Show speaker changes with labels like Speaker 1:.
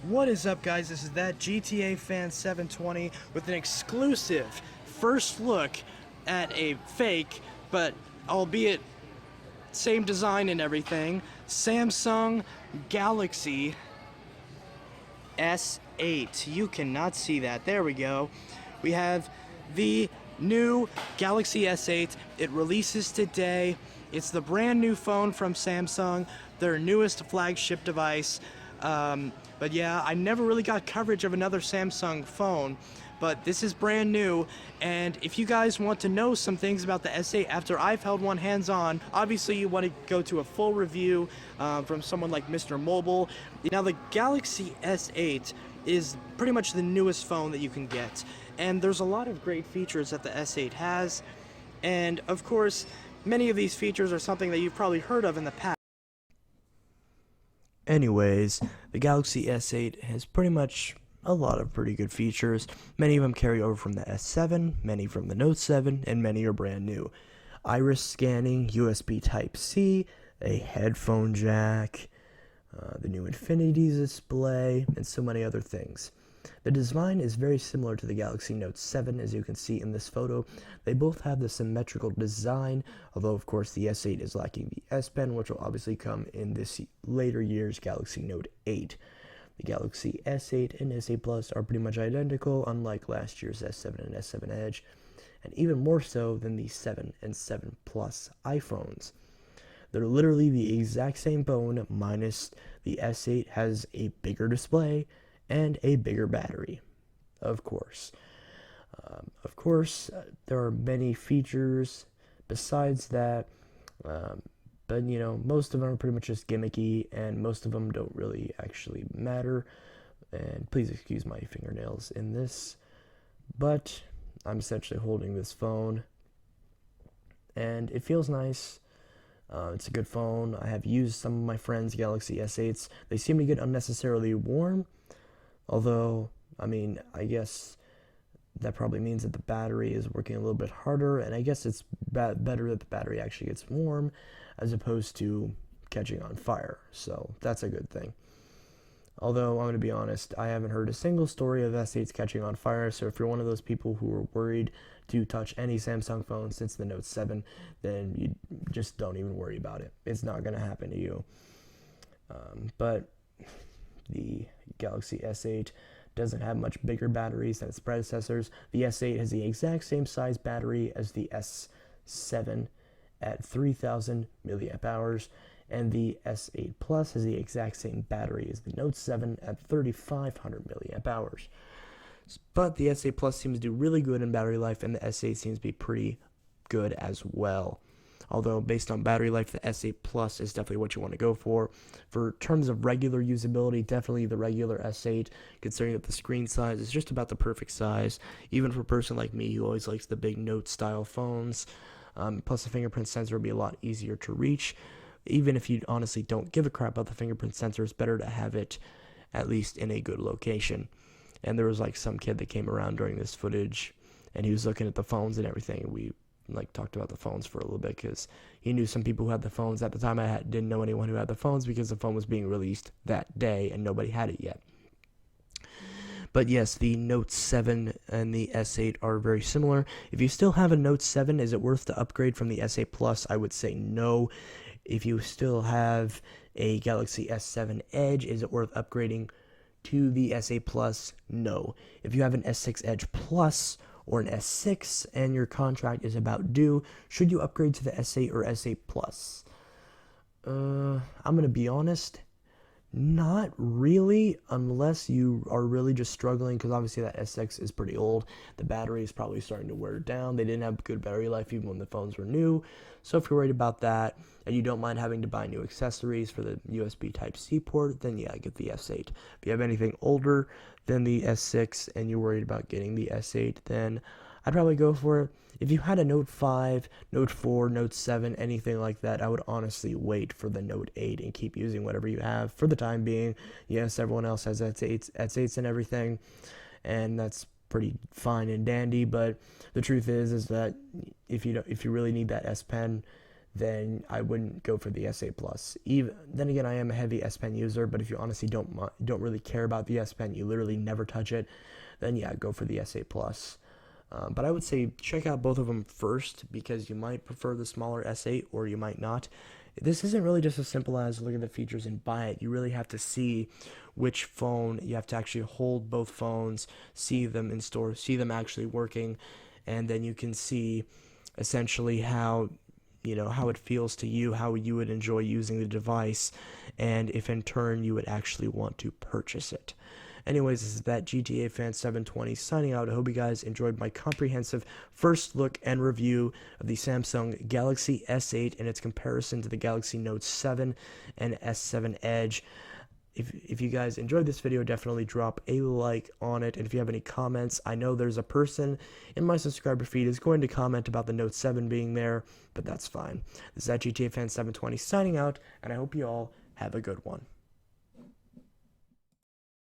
Speaker 1: What is up, guys? This is that GTA Fan 720 with an exclusive first look at a fake, but albeit same design and everything, Samsung Galaxy S8. You cannot see that. There we go. We have the new Galaxy S8. It releases today. It's the brand new phone from Samsung, their newest flagship device. But yeah, I never really got coverage of another Samsung phone, but this is brand new. And if you guys want to know some things about the S8 after I've held one hands-on, obviously you want to go to a full review from someone like Mr. Mobile. Now the Galaxy S8 is pretty much the newest phone that you can get, and there's a lot of great features that the S8 has, and of course many of these features are something that you've probably heard of in the past. Anyways, the Galaxy S8 has pretty much a lot of pretty good features. Many of them carry over from the S7, many from the Note 7, and many are brand new. Iris scanning, USB Type-C, a headphone jack, the new Infinity display, and so many other things. The design is very similar to the Galaxy Note 7, as you can see in this photo. They both have the symmetrical design, although of course the S8 is lacking the S Pen, which will obviously come in this later year's Galaxy Note 8. The Galaxy S8 and S8 Plus are pretty much identical, unlike last year's S7 and S7 Edge, and even more so than the 7 and 7 Plus iPhones. They're literally the exact same phone, minus the S8 has a bigger display and a bigger battery, of course. There are many features besides that, but you know, most of them are pretty much just gimmicky, and most of them don't really actually matter. And please excuse my fingernails in this, but I'm essentially holding this phone, and it feels nice. It's a good phone. I have used some of my friends' Galaxy S8s. They seem to get unnecessarily warm. Although, I mean, I guess that probably means that the battery is working a little bit harder, and I guess it's better that the battery actually gets warm as opposed to catching on fire, so that's a good thing. Although, I'm going to be honest, I haven't heard a single story of S8s catching on fire, so if you're one of those people who are worried to touch any Samsung phone since the Note 7, then you just don't even worry about it. It's not going to happen to you. But the Galaxy S8 doesn't have much bigger batteries than its predecessors. The S8 has the exact same size battery as the S7 at 3,000 milliamp hours, and the S8 Plus has the exact same battery as the Note 7 at 3,500 milliamp hours. But the S8 Plus seems to do really good in battery life, and the S8 seems to be pretty good as well. Although, based on battery life, the S8 Plus is definitely what you want to go for. For terms of regular usability, definitely the regular S8, considering that the screen size is just about the perfect size, even for a person like me who always likes the big Note-style phones. Plus, the fingerprint sensor will be a lot easier to reach. Even if you honestly don't give a crap about the fingerprint sensor, it's better to have it at least in a good location. And there was like some kid that came around during this footage, and he was looking at the phones and everything, and we talked about the phones for a little bit because he knew some people who had the phones. At the time, I didn't know anyone who had the phones because the phone was being released that day and nobody had it yet. But yes, the Note 7 and the S8 are very similar. If you still have a Note 7, is it worth the upgrade from the S8 Plus? I would say no. If you still have a Galaxy S7 Edge, is it worth upgrading to the S8 Plus? No. If you have an S6 Edge Plus or an S6 and your contract is about due, should you upgrade to the S8 or S8 Plus? I'm going to be honest, not really, unless you are really just struggling, because obviously that S6 is pretty old. The battery is probably starting to wear down. They didn't have good battery life even when the phones were new. So if you're worried about that and you don't mind having to buy new accessories for the USB Type-C port, then yeah, get the S8. If you have anything older than the S6 and you're worried about getting the S8, then I'd probably go for it. If you had a Note 5, Note 4, Note 7, anything like that, I would honestly wait for the Note 8 and keep using whatever you have for the time being. Yes, everyone else has S8s and everything, and that's pretty fine and dandy, but the truth is that if you really need that S Pen, then I wouldn't go for the S8 Plus. Even then again, I am a heavy S Pen user, but if you honestly don't really care about the S Pen, you literally never touch it, then yeah, go for the S8 Plus. But I would say check out both of them first because you might prefer the smaller S8 or you might not. This isn't really just as simple as look at the features and buy it. You really have to see which phone. You have to actually hold both phones, see them in store, see them actually working, and then you can see essentially how how it feels to you, how you would enjoy using the device, and if in turn you would actually want to purchase it. Anyways, this is that GTA Fan 720 signing out. I hope you guys enjoyed my comprehensive first look and review of the Samsung Galaxy S8 and its comparison to the Galaxy Note 7 and S7 Edge. If you guys enjoyed this video, definitely drop a like on it. And if you have any comments, I know there's a person in my subscriber feed who's going to comment about the Note 7 being there, but that's fine. This is that GTA Fan 720 signing out, and I hope you all have a good one.